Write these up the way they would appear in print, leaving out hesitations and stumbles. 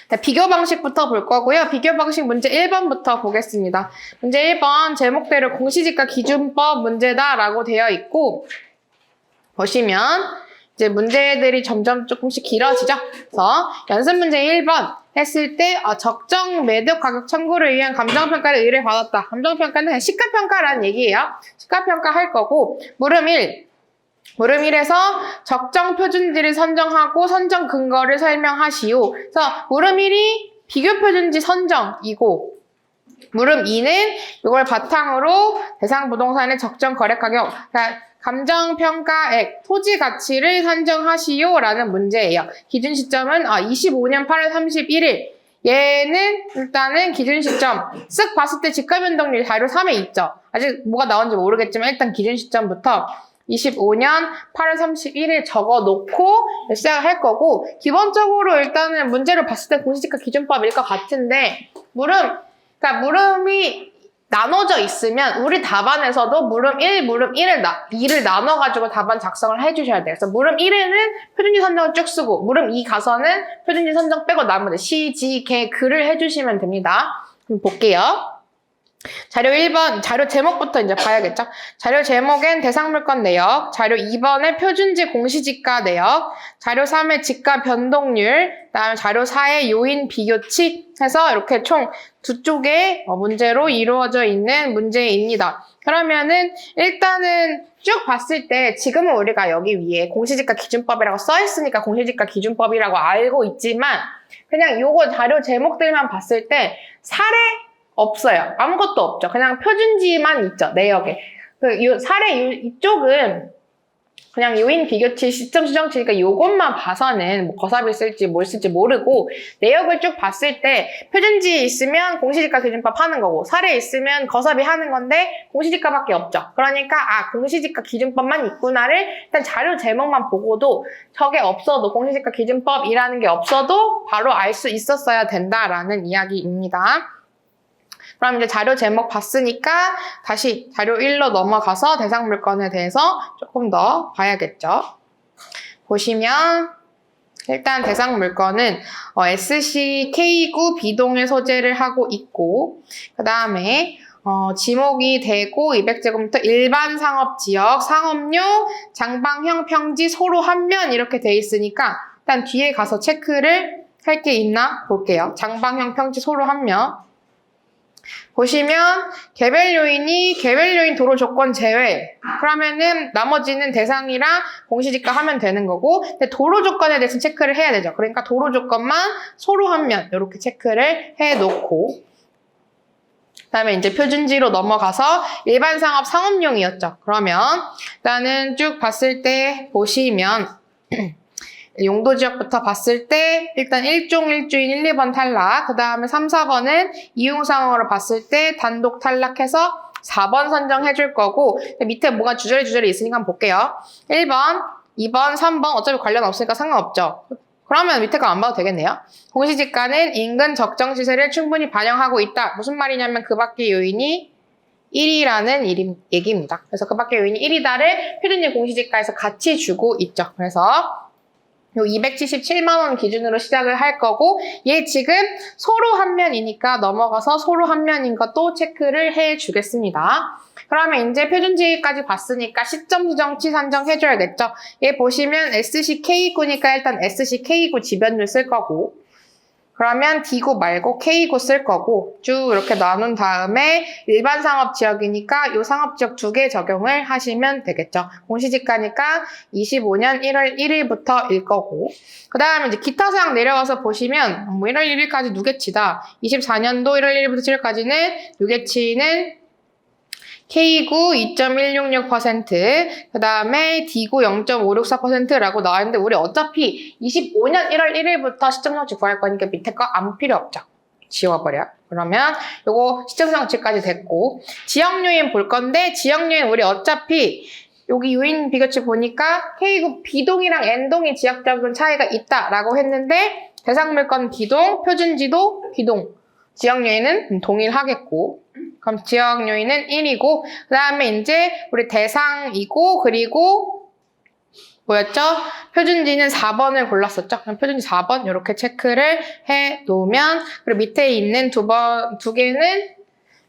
자, 비교 방식부터 볼 거고요. 비교 방식 문제 1번부터 보겠습니다. 문제 1번 제목대로 공시지가 기준법 문제다라고 되어 있고 보시면 이제 문제들이 점점 조금씩 길어지죠. 그래서 연습 문제 1번 했을 때 적정 매도 가격 청구를 위한 감정평가를 의뢰받았다. 감정평가는 그냥 시가평가라는 얘기예요. 시가평가 할 거고 물음 1. 물음 1에서 적정 표준지를 선정하고 선정 근거를 설명하시오. 그래서 물음 1이 비교 표준지 선정이고 물음 2는 이걸 바탕으로 대상 부동산의 적정 거래 가격, 그러니까 감정평가액, 토지 가치를 산정하시오 라는 문제예요. 기준 시점은 25년 8월 31일. 얘는 일단은 기준 시점 쓱 봤을 때 지가 변동률 자료 3에 있죠. 아직 뭐가 나온지 모르겠지만 일단 기준 시점부터 25년 8월 31일 적어놓고 시작을 할 거고 기본적으로 일단은 문제를 봤을 때 공시지가 기준법일 것 같은데 그러니까 물음이 나눠져 있으면 우리 답안에서도 물음 1, 물음 2를 나눠가지고 답안 작성을 해주셔야 돼요. 그래서 물음 1에는 표준지 선정을 쭉 쓰고 물음 2 가서는 표준지 선정 빼고 나머지 시, 지, 개, 글을 해주시면 됩니다. 그럼 볼게요. 자료 1번, 자료 제목부터 이제 봐야겠죠? 자료 제목엔 대상물건 내역, 자료 2번에 표준지 공시지가 내역, 자료 3의 지가 변동률, 그다음에 자료 4의 요인 비교치 해서 이렇게 총 두 쪽의 문제로 이루어져 있는 문제입니다. 그러면은 일단은 쭉 봤을 때 지금은 우리가 여기 위에 공시지가 기준법이라고 써 있으니까 공시지가 기준법이라고 알고 있지만 그냥 요거 자료 제목들만 봤을 때 사례 없어요. 아무것도 없죠. 그냥 표준지만 있죠. 내역에. 이쪽은 그냥 요인 비교치, 시점 수정치니까 요것만 봐서는 뭐 거사비 쓸지 뭘 쓸지 모르고 내역을 쭉 봤을 때 표준지 있으면 공시지가 기준법 하는 거고 사례 있으면 거사비 하는 건데 공시지가밖에 없죠. 그러니까 공시지가 기준법만 있구나를 일단 자료 제목만 보고도 저게 없어도 공시지가 기준법이라는 게 없어도 바로 알 수 있었어야 된다라는 이야기입니다. 그럼 이제 자료 제목 봤으니까 다시 자료 1로 넘어가서 대상 물건에 대해서 조금 더 봐야겠죠. 보시면 일단 대상 물건은 SCK9 B동을 소재를 하고 있고 그 다음에 지목이 되고 200제곱미터 일반 상업지역, 상업용, 장방형 평지 소로 한 면 이렇게 돼 있으니까 일단 뒤에 가서 체크를 할 게 있나 볼게요. 장방형 평지 소로 한 면. 보시면 개별 요인 도로 조건 제외 그러면은 나머지는 대상이랑 공시지가 하면 되는 거고 근데 도로 조건에 대해서 체크를 해야 되죠. 그러니까 도로 조건만 소로 한 면 이렇게 체크를 해놓고 그다음에 이제 표준지로 넘어가서 일반 상업 상업용이었죠. 그러면 일단은 쭉 봤을 때 보시면 용도 지역부터 봤을 때 일단 1종 1주인 1, 2번 탈락 그 다음에 3, 4번은 이용상으로 봤을 때 단독 탈락해서 4번 선정해 줄 거고 밑에 뭐가 주저리 있으니까 한번 볼게요. 1번, 2번, 3번 어차피 관련 없으니까 상관없죠. 그러면 밑에 거 안 봐도 되겠네요. 공시지가는 인근 적정 시세를 충분히 반영하고 있다. 무슨 말이냐면 그 밖의 요인이 1이라는 얘기입니다. 그래서 그 밖의 요인이 1이다를 표준지 공시지가에서 같이 주고 있죠. 그래서 요 277만 원 기준으로 시작을 할 거고 얘 지금 소로 한 면이니까 넘어가서 소로 한 면인 것도 체크를 해주겠습니다. 그러면 이제 표준지까지 봤으니까 시점 수정치 산정해줘야겠죠. 얘 보시면 SCK9니까 일단 SCK9 지변율 쓸 거고 그러면 D9 말고 K9 쓸 거고 쭉 이렇게 나눈 다음에 일반 상업지역이니까 이 상업지역 2개 적용을 하시면 되겠죠. 공시지가니까 25년 1월 1일부터일 거고 그 다음에 이제 기타 사항 내려가서 보시면 1월 1일까지 누계치다 24년도 1월 1일부터 7일까지는 누계치는 K9 2.166%, 그 다음에 D9 0.564%라고 나왔는데 우리 어차피 25년 1월 1일부터 시점수정치 구할 거니까 밑에 거 아무 필요 없죠. 지워버려. 그러면 요거 시점수정치까지 됐고 지역요인 볼 건데 지역요인 우리 어차피 여기 요인 비교치 보니까 K9 B동이랑 N동이 지역적인 차이가 있다라고 했는데 대상물건 B동, 표준지도 B동, 지역요인은 동일하겠고 그럼 지역 요인은 1이고 그 다음에 이제 우리 대상이고 그리고 뭐였죠? 표준지는 4번을 골랐었죠? 그럼 표준지 4번 이렇게 체크를 해 놓으면, 그리고 밑에 있는 두 개는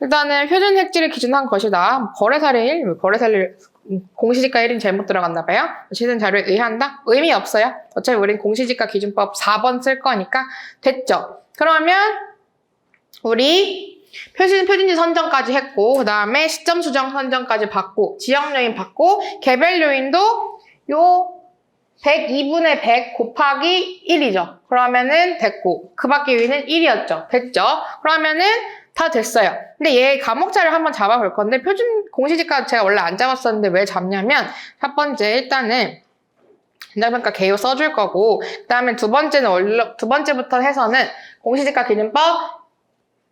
일단은 표준 획지를 기준한 것이다. 거래사례 공시지가 1인 잘못 들어갔나 봐요. 시즌 자료에 의한다? 의미 없어요. 어차피 우린 공시지가 기준법 4번 쓸 거니까 됐죠. 그러면 우리 표준지 선정까지 했고, 그 다음에 시점 수정 선정까지 받고, 지역 요인 받고, 개별 요인도 요 102분의 100 곱하기 1이죠. 그러면은 됐고, 그 밖의 요인은 1이었죠. 됐죠? 그러면은 다 됐어요. 근데 얘 과목자를 한번 잡아볼 건데, 표준 공시지가 제가 원래 안 잡았었는데 왜 잡냐면, 첫 번째 일단은 전자평가 개요 써줄 거고, 그 다음에 두 번째부터 해서는 공시지가 기준법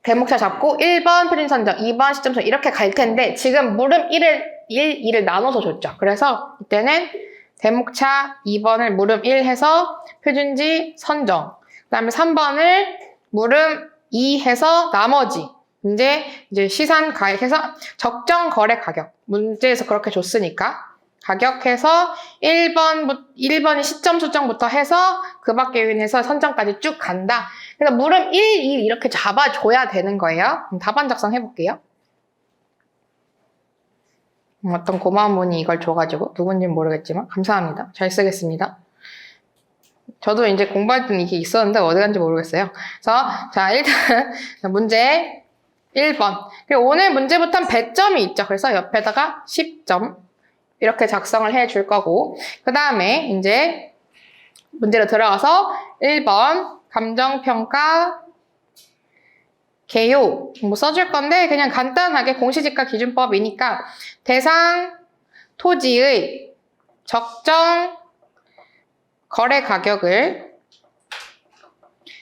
대목차 잡고 1번 표준 선정, 2번 시점 선정 이렇게 갈 텐데, 지금 물음 2를 나눠서 줬죠. 그래서 이때는 대목차 2번을 물음 1 해서 표준지 선정, 그 다음에 3번을 물음 2 해서 나머지 이제 시산 가액해서 적정 거래 가격, 문제에서 그렇게 줬으니까 가격해서 1번이 시점 수정부터 해서 그 밖에 요인해서 선정까지 쭉 간다. 그래서 물음 1, 2 이렇게 잡아줘야 되는 거예요. 그럼 답안 작성 해볼게요. 어떤 고마운 분이 이걸 줘가지고 누군지는 모르겠지만 감사합니다. 잘 쓰겠습니다. 저도 이제 공부할 때는 이게 있었는데 어디 간지 모르겠어요. 그래서 자 일단 문제 1번. 그리고 오늘 문제부터는 100점이 있죠. 그래서 옆에다가 10점 이렇게 작성을 해줄 거고, 그 다음에 이제 문제로 들어가서 1번 감정평가 개요 뭐 써줄 건데, 그냥 간단하게 공시지가 기준법이니까 대상 토지의 적정 거래 가격을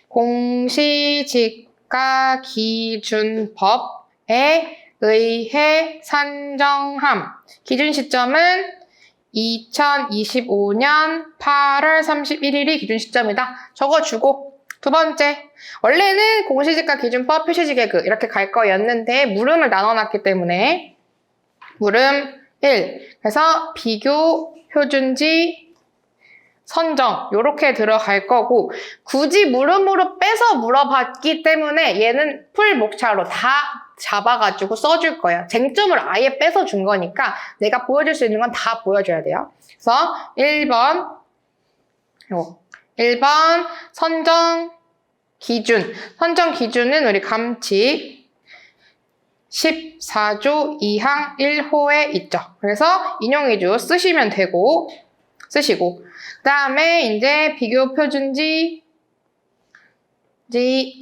공시지가 기준법에 의해 산정함. 기준 시점은 2025년 8월 31일이 기준 시점이다. 적어주고, 두 번째, 원래는 공시지가 기준법 표시지 개그 이렇게 갈 거였는데 물음을 나눠놨기 때문에 물음 1, 그래서 비교 표준지 선정 요렇게 들어갈 거고, 굳이 물음으로 빼서 물어봤기 때문에 얘는 풀 목차로 다 잡아가지고 써줄 거예요. 쟁점을 아예 빼서 준 거니까 내가 보여줄 수 있는 건 다 보여줘야 돼요. 그래서 1번 선정 기준. 선정 기준은 우리 감칙 14조 2항 1호에 있죠. 그래서 인용위주 쓰시면 되고, 쓰시고, 그 다음에 이제 비교 표준지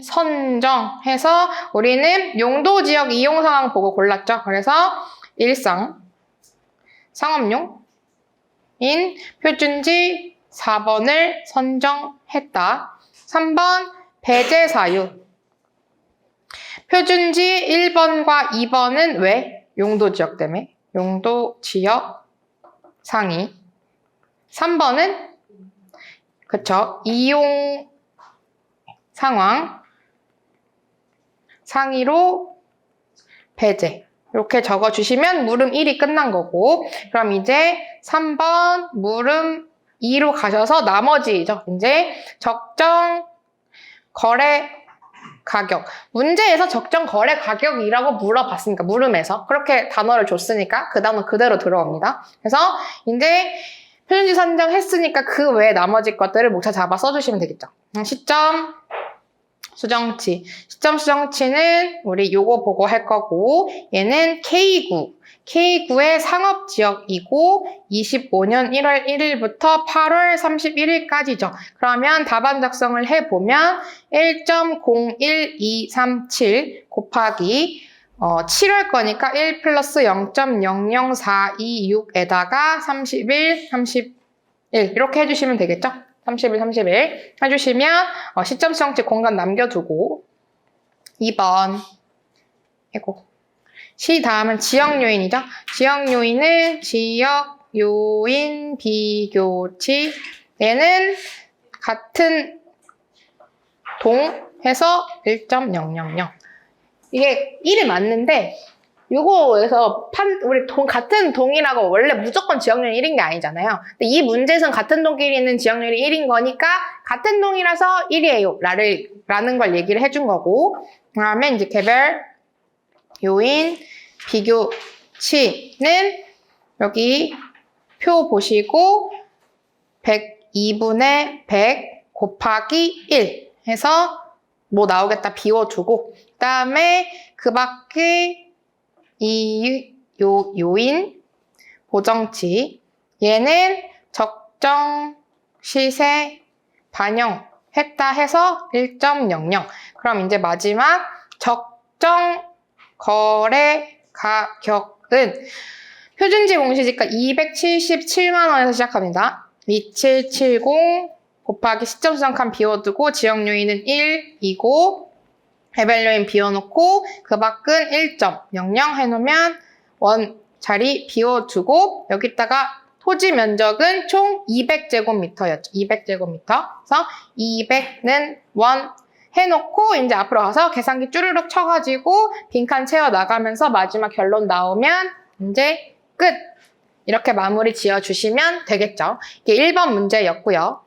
선정해서 우리는 용도 지역 이용 상황 보고 골랐죠. 그래서 일상 상업용인 표준지 4번을 선정했다. 3번 배제 사유. 표준지 1번과 2번은 왜? 용도 지역 때문에. 용도 지역 상위. 3번은 그쵸, 이용 상황 상위로 배제. 이렇게 적어주시면 물음 1이 끝난 거고, 그럼 이제 3번 물음 2로 가셔서 나머지죠. 이제 적정 거래 가격. 문제에서 적정 거래 가격이라고 물어봤으니까, 물음에서. 그렇게 단어를 줬으니까 그 단어 그대로 들어옵니다. 그래서 이제 표준지 선정했으니까 그 외에 나머지 것들을 목차 잡아 써주시면 되겠죠. 시점 수정치. 시점 수정치는 우리 요거 보고 할 거고, 얘는 K9. K9의 상업지역이고 25년 1월 1일부터 8월 31일까지죠. 그러면 답안 작성을 해보면 1.01237 곱하기 7월 거니까 1 플러스 0.00426에다가 31, 31 이렇게 해주시면 되겠죠? 31, 31 해주시면 시점 수정치 공간 남겨두고 2번 시 다음은 지역 요인이죠. 지역 요인은 지역 요인 비교치. 얘는 같은 동 해서 1.000. 이게 1이 맞는데 요거에서 우리 같은 동이라고 원래 무조건 지역률이 1인 게 아니잖아요. 근데 이 문제에서는 같은 동끼리는 지역률이 1인 거니까 같은 동이라서 1이에요. 라는 걸 얘기를 해준 거고. 그다음에 이제 개별 요인 비교치는 여기 표 보시고 102분의 100 곱하기 1 해서 뭐 나오겠다 비워두고 그 다음에 그 밖에 요인 보정치 얘는 적정 시세 반영했다 해서 1.00 그럼 이제 마지막 적정 거래 가격은 표준지 공시지가 277만 원에서 시작합니다. 2770 곱하기 시점 수정칸 비워두고 지역 요인은 1이고 개별 요인 비워놓고 그 밖은 1.00 해놓으면 원 자리 비워두고 여기다가 토지 면적은 총 200제곱미터였죠. 200제곱미터. 그래서 200는 원 해놓고 이제 앞으로 가서 계산기 쭈르륵 쳐가지고 빈칸 채워 나가면서 마지막 결론 나오면 이제 끝! 이렇게 마무리 지어주시면 되겠죠. 이게 1번 문제였고요.